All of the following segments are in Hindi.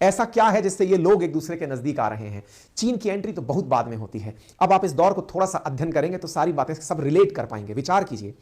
ऐसा क्या है जिससे ये लोग एक दूसरे के नजदीक आ रहे हैं? चीन की एंट्री तो बहुत बाद में होती है। अब आप इस दौर को थोड़ा सा अध्ययन करेंगे तो सारी बातें सब रिलेट कर पाएंगे। विचार कीजिए,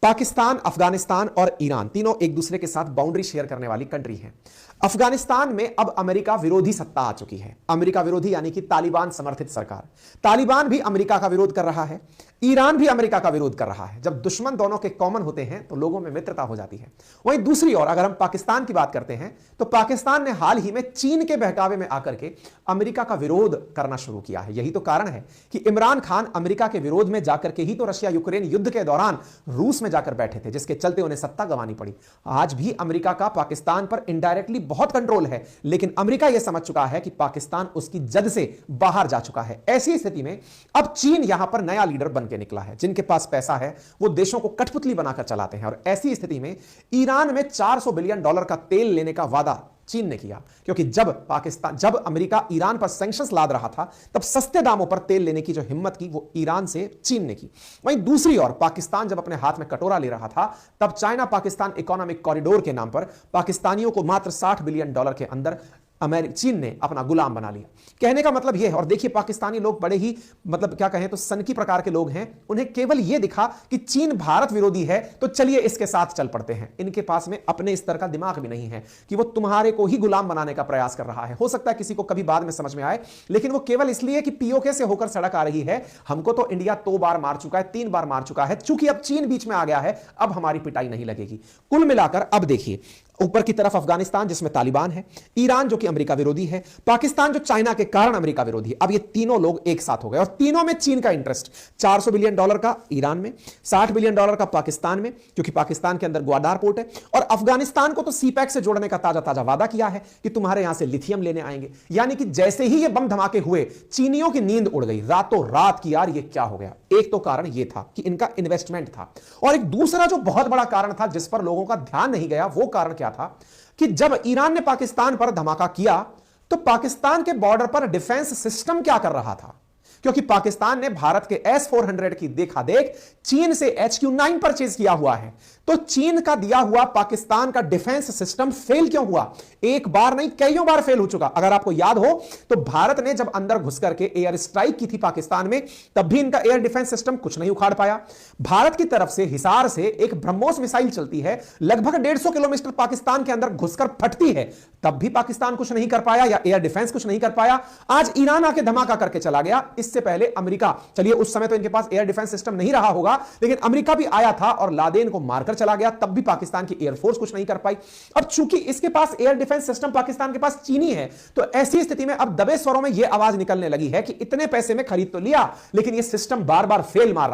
पाकिस्तान, अफगानिस्तान और ईरान तीनों एक दूसरे के साथ बाउंड्री शेयर करने वाली कंट्री हैं। अफगानिस्तान में अब अमेरिका विरोधी सत्ता आ चुकी है। अमेरिका विरोधी यानी कि तालिबान समर्थित सरकार। तालिबान भी अमेरिका का विरोध कर रहा है, ईरान भी अमेरिका का विरोध कर रहा है। जब दुश्मन दोनों के कॉमन होते हैं तो लोगों में मित्रता हो जाती है। वहीं दूसरी ओर अगर हम पाकिस्तान की बात करते हैं तो पाकिस्तान ने हाल ही में चीन के बहकावे में आकर के अमेरिका का विरोध करना शुरू किया है। यही तो कारण है कि इमरान खान अमेरिका के विरोध में जाकर के ही तो रशिया यूक्रेन युद्ध के दौरान रूस में जाकर बैठे थे, जिसके चलते उन्हें सत्ता गंवानी पड़ी। आज भी अमेरिका का पाकिस्तान पर इनडायरेक्टली बहुत कंट्रोल है, लेकिन अमेरिका यह समझ चुका है कि पाकिस्तान उसकी जद से बाहर जा चुका है। ऐसी स्थिति में अब चीन यहां पर नया लीडर बन के निकला है। जिनके पास पैसा है वो देशों को कठपुतली बनाकर चलाते हैं, और ऐसी स्थिति में ईरान में $400 बिलियन का तेल लेने का वादा चीन ने किया, क्योंकि जब अमेरिका ईरान पर सैंक्शंस लाद रहा था तब सस्ते दामों पर तेल लेने की जो हिम्मत की वो ईरान से चीन ने की। वहीं दूसरी ओर पाकिस्तान जब अपने हाथ में कटोरा ले रहा था तब चाइना पाकिस्तान इकोनॉमिक कॉरिडोर के नाम पर पाकिस्तानियों को मात्र $60 बिलियन के अंदर चीन ने अपना गुलाम बना लिया। कहने का मतलब यह है, और देखिए पाकिस्तानी लोग बड़े ही क्या कहें तो सनकी प्रकार के लोग हैं। उन्हें केवल यह दिखा कि चीन भारत विरोधी है तो चलिए इसके साथ चल पड़ते हैं। इनके पास में अपने स्तर का दिमाग भी नहीं है कि वो तुम्हारे को ही गुलाम बनाने का प्रयास कर रहा है। हो सकता है किसी को कभी बाद में समझ में आए, लेकिन वो केवल इसलिए कि पीओके से होकर सड़क आ रही है। हमको तो इंडिया 2 बार मार चुका है, 3 बार मार चुका है, चूंकि अब चीन बीच में आ गया है, अब हमारी पिटाई नहीं लगेगी। कुल मिलाकर अब देखिए, ऊपर की तरफ अफगानिस्तान जिसमें तालिबान है, ईरान जो कि अमेरिका विरोधी है, पाकिस्तान जो चाइना के कारण अमेरिका विरोधी है। अब ये तीनों लोग एक साथ हो गए और तीनों में चीन का इंटरेस्ट। $400 बिलियन का ईरान में, $60 बिलियन का पाकिस्तान में, क्योंकि पाकिस्तान के अंदर ग्वादार पोर्ट है, और अफगानिस्तान को तो सीपैक से जोड़ने का ताजा वादा किया है कि तुम्हारे यहां से लिथियम लेने आएंगे। यानी कि जैसे ही ये बम धमाके हुए चीनियों की नींद उड़ गई रातों रात की। यार ये क्या हो गया? एक तो कारण यह था कि इनका इन्वेस्टमेंट था, और एक दूसरा जो बहुत बड़ा कारण था जिस पर लोगों का ध्यान नहीं गया, वो कारण क्या था कि जब ईरान ने पाकिस्तान पर धमाका किया तो पाकिस्तान के बॉर्डर पर डिफेंस सिस्टम क्या कर रहा था? क्योंकि पाकिस्तान ने भारत के S-400 की देखा देख चीन से HQ-9 परचेज किया हुआ है, तो चीन का दिया हुआ पाकिस्तान का डिफेंस सिस्टम फेल क्यों हुआ? एक बार नहीं, कईयों बार फेल हो चुका। अगर आपको याद हो तो भारत ने जब अंदर घुस करके एयर स्ट्राइक की थी पाकिस्तान में, तब भी इनका एयर डिफेंस सिस्टम कुछ नहीं उखाड़ पाया। भारत की तरफ से हिसार से एक ब्रह्मोस मिसाइल चलती है, लगभग 150 किलोमीटर पाकिस्तान के अंदर घुसकर फटती है, तब भी पाकिस्तान कुछ नहीं कर पाया, या एयर डिफेंस कुछ नहीं कर पाया। आज ईरान आके धमाका करके चला गया। इससे पहले अमेरिका, चलिए उस समय तो इनके पास एयर डिफेंस सिस्टम नहीं रहा होगा, लेकिन अमेरिका भी आया था और लादेन को मारकर चला गया, तब भी पाकिस्तान की एयरफोर्स कुछ नहीं कर पाई। अब चूंकि इसके पास एयर डिफेंस सिस्टम पाकिस्तान के पास चीनी है, तो ऐसी स्थिति में अब दबे स्वरों में यह आवाज निकलने लगी है कि इतने पैसे में खरीद तो लिया, लेकिन यह सिस्टम बार बार फेल मार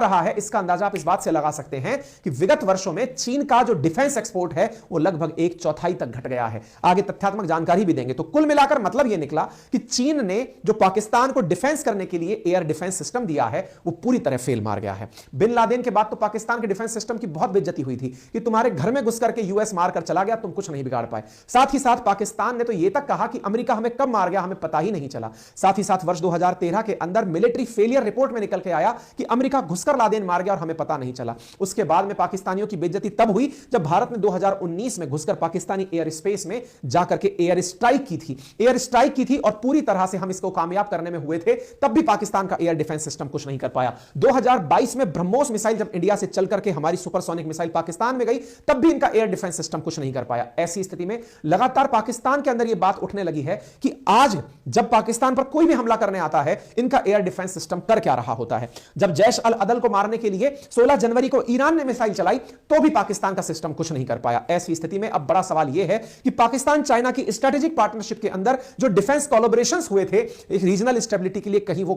रहा है। इसका अंदाजा आप इस बात से लगा सकते हैं कि विगत वर्षों में चीन का जो डिफेंस एक्सपोर्ट है वो लगभग 1/4 तक घट गया है। आगे तथ्यात्मक जानकारी भी देंगे। तो कुल मिलाकर मतलब यह निकला कि चीन ने जो पाकिस्तान को डिफेंस करने के लिए एयर डिफेंस सिस्टम दिया है वो पूरी तरह फेल मार गया है। बिन लादेन के बाद तो पाकिस्तान के डिफेंस सिस्टम की बहुत बेइज्जती हुई थी कि तुम्हारे घर में घुस करके यूएस मार कर चला गया, तुम कुछ नहीं बिगाड़ पाए। साथ ही साथ पाकिस्तान ने तो यह तक कहा कि अमेरिका हमें कब मार गया हमें पता ही नहीं चला। साथ ही साथ वर्ष 2013 के अंदर मिलिट्री फेलियर रिपोर्ट में निकल के आया कि अमेरिका घुसकर लादेन मार गया और हमें पता नहीं चला। उसके बाद में पाकिस्तानियों की बेइज्जती तब हुई जब भारत ने 2019 में घुसकर पाकिस्तानी एयर स्पेस में जाकर के एयर स्ट्राइक की थी और पूरी तरह से हम इसको कामयाब करने में हुए थे, तब भी पाकिस्तान का एयर डिफेंस सिस्टम कुछ नहीं कर पाया। 2022 में ब्रह्मोस मिसाइल जब इंडिया से चल करके हमारी सुपरसोनिक मिसाइल पाकिस्तान में गई, तब भी इनका एयर डिफेंस सिस्टम कुछ नहीं कर पाया। ऐसी स्थिति में लगातार पाकिस्तान के अंदर यह बात उठने लगी है कि आज जब पाकिस्तान पर कोई भी हमला करने आता है, इनका एयर डिफेंस सिस्टम कर क्या रहा होता है। जब जैश अल अदल को मारने के लिए 16 जनवरी को ईरान ने मिसाइल चलाई, तो भी पाकिस्तान का सिस्टम कुछ नहीं कर पाया। ऐसी स्थिति में अब बड़ा सवाल यह है कि पाकिस्तान चाइना की स्ट्रेटेजिक पार्टनरशिप के अंदर जो डिफेंस कोलैबोरेशंस हुए थे एक रीजनल स्टेबिलिटी के लिए, कहीं वो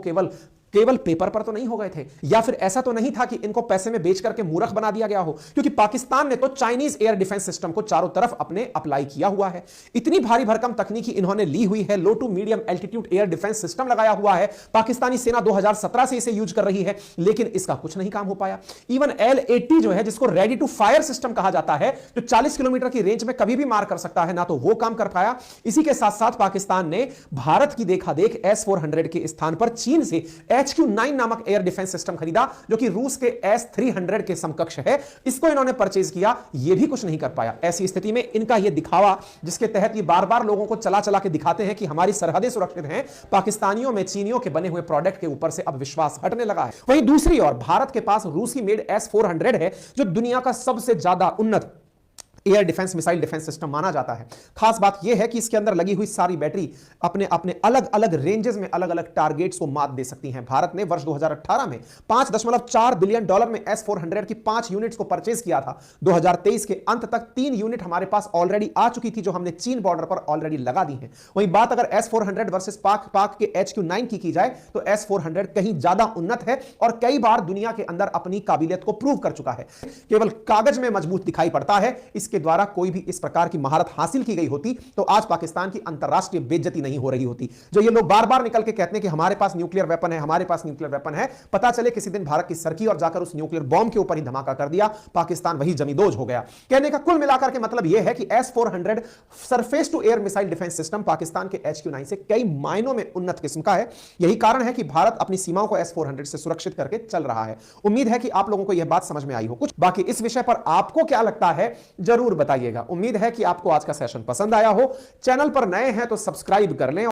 केवल पेपर पर तो नहीं हो गए थे, या फिर ऐसा तो नहीं था कि इनको पैसे में बेच करके मूर्ख बना दिया गया हो। क्योंकि पाकिस्तान ने तो चाइनीज एयर डिफेंस सिस्टम को चारों तरफ अपने अप्लाई किया हुआ है। इतनी भारी भरकम तकनीकी इन्होंने ली हुई है है, low to medium altitude air defence system लगाया हुआ है। पाकिस्तानी सेना 2017 से इसे यूज कर रही है, लेकिन इसका कुछ नहीं काम हो पाया। इवन L80 जो है, जिसको रेडी टू फायर सिस्टम कहा जाता है, जो 40 किलोमीटर की रेंज में कभी भी मार कर सकता है, ना तो वो काम कर पाया। इसी के साथ साथ पाकिस्तान ने भारत की देखा देख S-400 के स्थान पर चीन से HQ-9 नामक एयर डिफेंस सिस्टम खरीदा, जो कि रूस के S-300 के समकक्ष है। इसको इन्होंने परचेज किया, ये भी कुछ नहीं कर पाया। ऐसी स्थिति में इनका यह दिखावा, जिसके तहत ये बार बार लोगों को चला चला के दिखाते हैं कि हमारी सरहदें सुरक्षित हैं, पाकिस्तानियों में चीनियों के बने हुए प्रोडक्ट के ऊपर से अब विश्वास हटने लगा है। वहीं दूसरी ओर भारत के पास रूसी मेड S-400 है, जो दुनिया का सबसे ज्यादा उन्नत air defence missile defence system माना जाता है। खास बात यह है कि इसके अंदर लगी हुई सारी बैटरी अपने अपने अलग अलग रेंजेस में अलग अलग टारगेट्स को मात दे सकती हैं। भारत ने वर्ष 2018 में $5.4 बिलियन में S-400 की 5 यूनिट्स को परचेज किया था। 2023 के अंत तक 3 यूनिट हमारे पास ऑलरेडी आ चुकी थी, जो हमने चीन बॉर्डर पर ऑलरेडी लगा दी है। वहीं बात अगर S-400 वर्सेस पाक के HQ-9 की जाए, तो S-400 कहीं ज्यादा उन्नत है और कई बार दुनिया के अंदर अपनी काबिलियत को प्रूव कर चुका है। केवल कागज में मजबूत दिखाई पड़ता है, इसके द्वारा कोई भी इस प्रकार की महारत हासिल की गई होती तो आज पाकिस्तान की अंतरराष्ट्रीय बेइज्जती नहीं हो रही होती। जो ये लोग बार बार निकल के कहते हैं कि हमारे पास न्यूक्लियर वेपन है, हमारे पास न्यूक्लियर वेपन है, पता चले किसी दिन भारत की सरकी और जाकर उस न्यूक्लियर बॉम्ब के ऊपर ही धमाका कर दिया, पाकिस्तान वही जमींदोज हो गया। कहने का कुल मिलाकर के मतलब यह है कि S-400 surface to air missile defence system Pakistan के HQ-9 से कई मायनों में उन्नत किस्म का है। यही कारण है कि भारत अपनी सीमाओं को S-400 से सुरक्षित करके चल रहा है। उम्मीद है कि आप लोगों को यह बात समझ में आई हो। कुछ बाकी इस विषय पर आपको क्या लगता है, जरूर बताइएगा। उम्मीद है कि आपको आज का सेशन पसंद आया हो। चैनल पर नए हैं तो सब्सक्राइब कर लें।